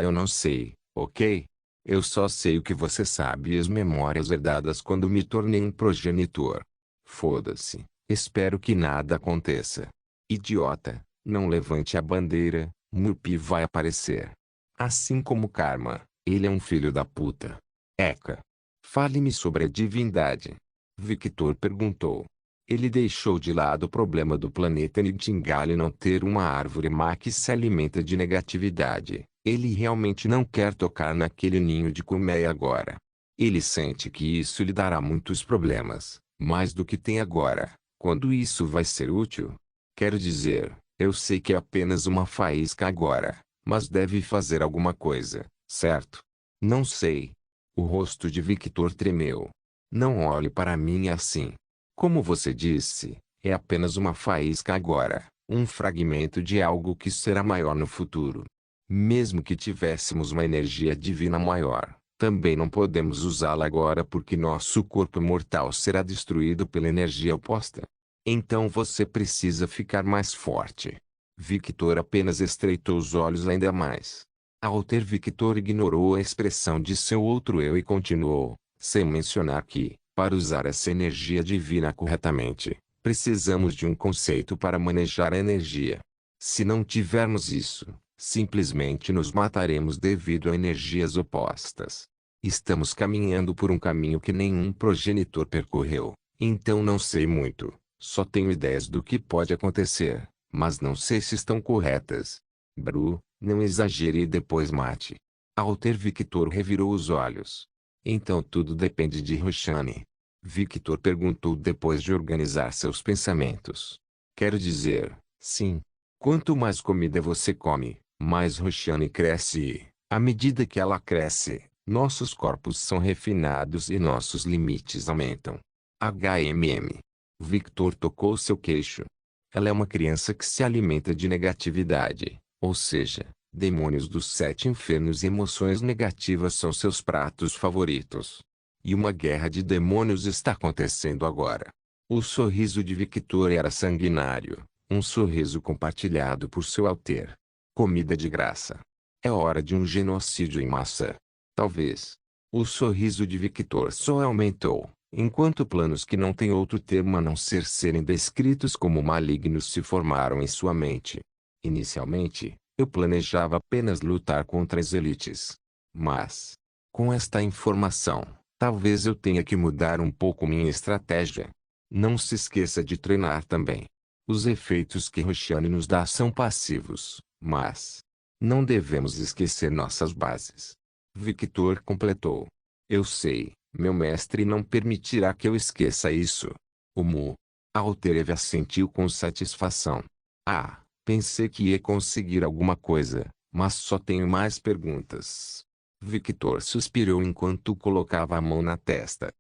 Speaker 1: Eu não sei, ok? Eu só sei o que você sabe e as memórias herdadas quando me tornei um progenitor. Foda-se. Espero que nada aconteça. Idiota, não levante a bandeira, Murphy vai aparecer. Assim como Karma, ele é um filho da puta. Eka. Fale-me sobre a divindade. Victor perguntou. Ele deixou de lado o problema do planeta Nightingale não ter uma árvore má que se alimenta de negatividade. Ele realmente não quer tocar naquele ninho de colmeia agora. Ele sente que isso lhe dará muitos problemas, mais do que tem agora. Quando isso vai ser útil? Quero dizer, eu sei que é apenas uma faísca agora, mas deve fazer alguma coisa, certo? Não sei. O rosto de Victor tremeu. Não olhe para mim assim. Como você disse, é apenas uma faísca agora, um fragmento de algo que será maior no futuro. Mesmo que tivéssemos uma energia divina maior, também não podemos usá-la agora porque nosso corpo mortal será destruído pela energia oposta. Então você precisa ficar mais forte. Victor apenas estreitou os olhos ainda mais. Alter Victor ignorou a expressão de seu outro eu e continuou, sem mencionar que, para usar essa energia divina corretamente, precisamos de um conceito para manejar a energia. Se não tivermos isso, simplesmente nos mataremos devido a energias opostas. Estamos caminhando por um caminho que nenhum progenitor percorreu, então não sei muito, só tenho ideias do que pode acontecer, mas não sei se estão corretas. Bru, não exagere e depois mate. Alter Victor revirou os olhos. Então tudo depende de Roxane. Victor perguntou depois de organizar seus pensamentos. Quero dizer, sim. Quanto mais comida você come, mais Roxane cresce e, à medida que ela cresce, nossos corpos são refinados e nossos limites aumentam. HMM. Victor tocou seu queixo. Ela é uma criança que se alimenta de negatividade, ou seja, demônios dos 7 infernos e emoções negativas são seus pratos favoritos. E uma guerra de demônios está acontecendo agora. O sorriso de Victor era sanguinário, um sorriso compartilhado por seu alter. Comida de graça. É hora de um genocídio em massa. Talvez. O sorriso de Victor só aumentou, enquanto planos que não têm outro termo a não ser serem descritos como malignos se formaram em sua mente. Inicialmente, eu planejava apenas lutar contra as elites. Mas, com esta informação, talvez eu tenha que mudar um pouco minha estratégia. Não se esqueça de treinar também. Os efeitos que Roshan nos dá são passivos, mas não devemos esquecer nossas bases. Victor completou. Eu sei, meu mestre não permitirá que eu esqueça isso. O Mu. Altereve assentiu com satisfação. Ah, pensei que ia conseguir alguma coisa, mas só tenho mais perguntas. Victor suspirou enquanto colocava a mão na testa.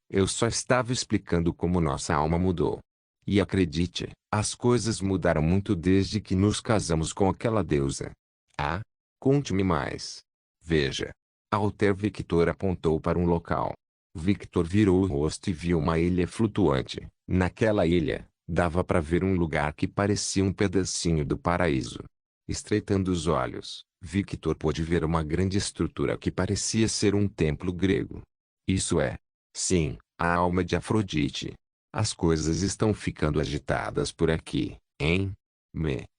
Speaker 1: Eu só estava explicando como nossa alma mudou. E acredite, as coisas mudaram muito desde que nos casamos com aquela deusa. Ah? Conte-me mais. Veja. Alter Victor apontou para um local. Victor virou o rosto e viu uma ilha flutuante. Naquela ilha, dava para ver um lugar que parecia um pedacinho do paraíso. Estreitando os olhos, Victor pôde ver uma grande estrutura que parecia ser um templo grego. Isso é. Sim, a alma de Afrodite. As coisas estão ficando agitadas por aqui, hein?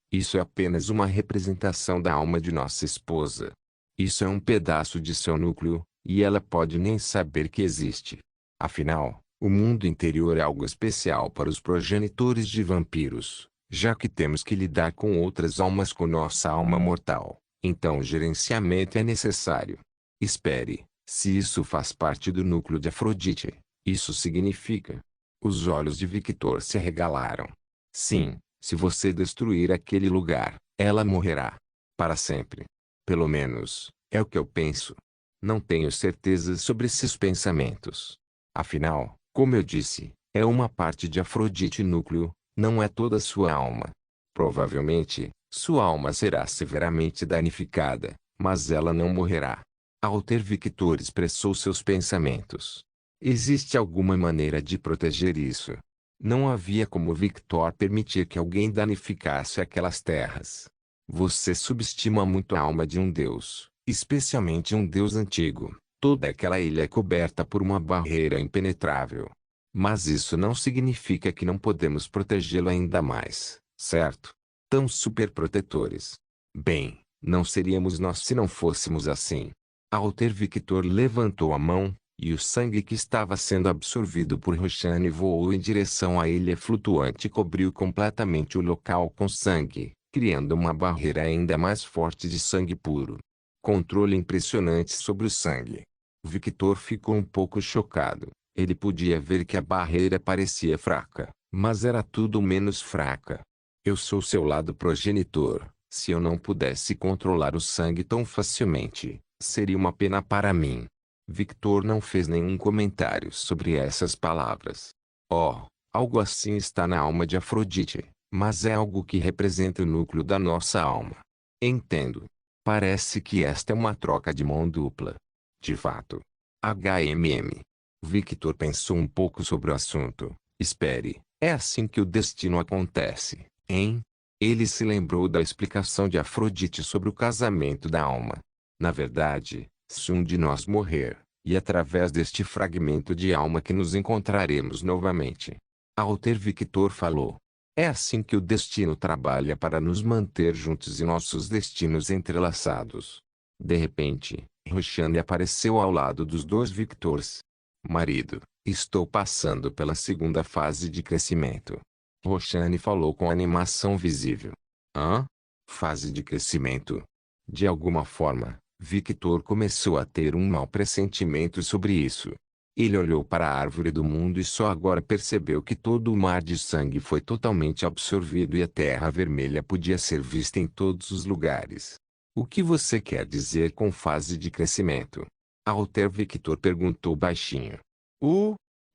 Speaker 1: Isso é apenas uma representação da alma de nossa esposa. Isso é um pedaço de seu núcleo, e ela pode nem saber que existe. Afinal, o mundo interior é algo especial para os progenitores de vampiros, já que temos que lidar com outras almas com nossa alma mortal. Então o gerenciamento é necessário. Espere, se isso faz parte do núcleo de Afrodite, isso significa... Os olhos de Victor se arregalaram. Sim, se você destruir aquele lugar, ela morrerá. Para sempre. Pelo menos, é o que eu penso. Não tenho certeza sobre esses pensamentos. Afinal, como eu disse, é uma parte de Afrodite núcleo, não é toda sua alma. Provavelmente, sua alma será severamente danificada, mas ela não morrerá. Alter Victor expressou seus pensamentos. Existe alguma maneira de proteger isso? Não havia como Victor permitir que alguém danificasse aquelas terras. Você subestima muito a alma de um deus, especialmente um deus antigo. Toda aquela ilha é coberta por uma barreira impenetrável. Mas isso não significa que não podemos protegê-lo ainda mais, certo? Tão superprotetores. Bem, não seríamos nós se não fôssemos assim. Alter Victor levantou a mão, e o sangue que estava sendo absorvido por Roshan voou em direção à ilha flutuante e cobriu completamente o local com sangue, criando uma barreira ainda mais forte de sangue puro. Controle impressionante sobre o sangue. Victor ficou um pouco chocado. Ele podia ver que a barreira parecia fraca, mas era tudo menos fraca. Eu sou seu lado progenitor. Se eu não pudesse controlar o sangue tão facilmente, seria uma pena para mim. Victor não fez nenhum comentário sobre essas palavras. Oh, algo assim está na alma de Afrodite, mas é algo que representa o núcleo da nossa alma. Entendo. Parece que esta é uma troca de mão dupla. De fato. HMM. Victor pensou um pouco sobre o assunto. Espere, é assim que o destino acontece, hein? Ele se lembrou da explicação de Afrodite sobre o casamento da alma. Na verdade, se um de nós morrer, e através deste fragmento de alma que nos encontraremos novamente. Alter Victor falou. É assim que o destino trabalha para nos manter juntos e nossos destinos entrelaçados. De repente, Roshan apareceu ao lado dos dois Victors. Marido, estou passando pela segunda fase de crescimento. Roshan falou com animação visível. Hã? Fase de crescimento? De alguma forma, Victor começou a ter um mau pressentimento sobre isso. Ele olhou para a árvore do mundo e só agora percebeu que todo o mar de sangue foi totalmente absorvido e a terra vermelha podia ser vista em todos os lugares. O que você quer dizer com fase de crescimento? Alter Victor perguntou baixinho.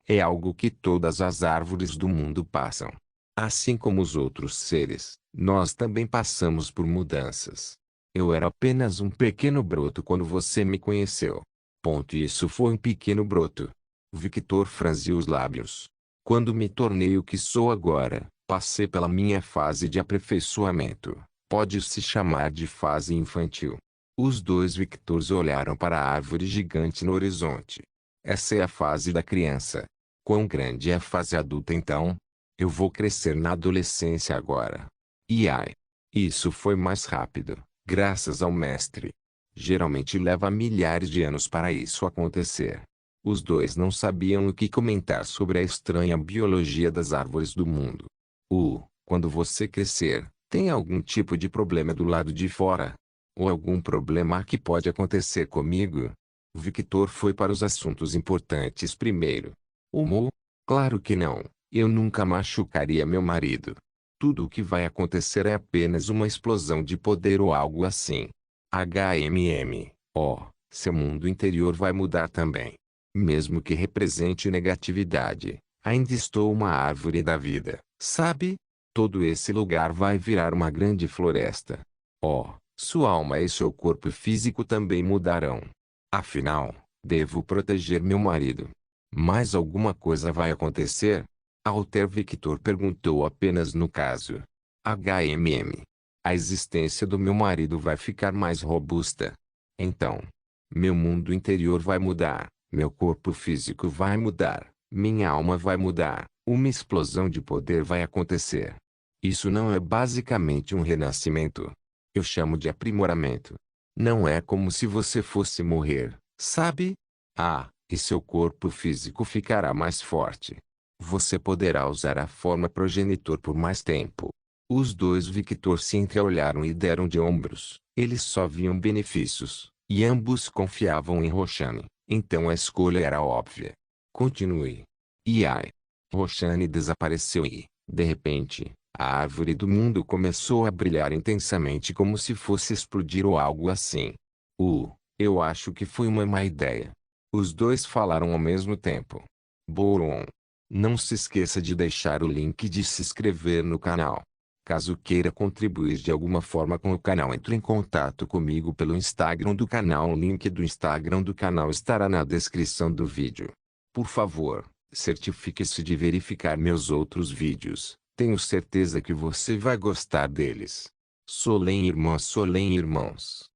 Speaker 1: É algo que todas as árvores do mundo passam. Assim como os outros seres, nós também passamos por mudanças. Eu era apenas um pequeno broto quando você me conheceu. Isso foi um pequeno broto. Victor franziu os lábios. Quando me tornei o que sou agora, passei pela minha fase de aperfeiçoamento. Pode-se chamar de fase infantil. Os dois Victors olharam para a árvore gigante no horizonte. Essa é a fase da criança. Quão grande é a fase adulta então? Eu vou crescer na adolescência agora. E ai! Isso foi mais rápido, graças ao mestre. Geralmente leva milhares de anos para isso acontecer. Os dois não sabiam o que comentar sobre a estranha biologia das árvores do mundo. Quando você crescer, tem algum tipo de problema do lado de fora? Ou algum problema que pode acontecer comigo? Victor foi para os assuntos importantes primeiro. Claro que não. Eu nunca machucaria meu marido. Tudo o que vai acontecer é apenas uma explosão de poder ou algo assim. Seu mundo interior vai mudar também. Mesmo que represente negatividade, ainda estou uma árvore da vida, sabe? Todo esse lugar vai virar uma grande floresta. Sua alma e seu corpo físico também mudarão. Afinal, devo proteger meu marido. Mas alguma coisa vai acontecer? Alter Victor perguntou apenas no caso. A existência do meu marido vai ficar mais robusta. Então, meu mundo interior vai mudar, meu corpo físico vai mudar, minha alma vai mudar, uma explosão de poder vai acontecer. Isso não é basicamente um renascimento. Eu chamo de aprimoramento. Não é como se você fosse morrer, sabe? E seu corpo físico ficará mais forte. Você poderá usar a forma progenitor por mais tempo. Os dois Victor se entreolharam e deram de ombros. Eles só viam benefícios, e ambos confiavam em Roshani. Então a escolha era óbvia. Continue. Roshani desapareceu e, de repente, a árvore do mundo começou a brilhar intensamente como se fosse explodir ou algo assim. Eu acho que foi uma má ideia. Os dois falaram ao mesmo tempo. Boron. Não se esqueça de deixar o link de se inscrever no canal. Caso queira contribuir de alguma forma com o canal, entre em contato comigo pelo Instagram do canal. O link do Instagram do canal estará na descrição do vídeo. Por favor, certifique-se de verificar meus outros vídeos. Tenho certeza que você vai gostar deles. Solem irmãos.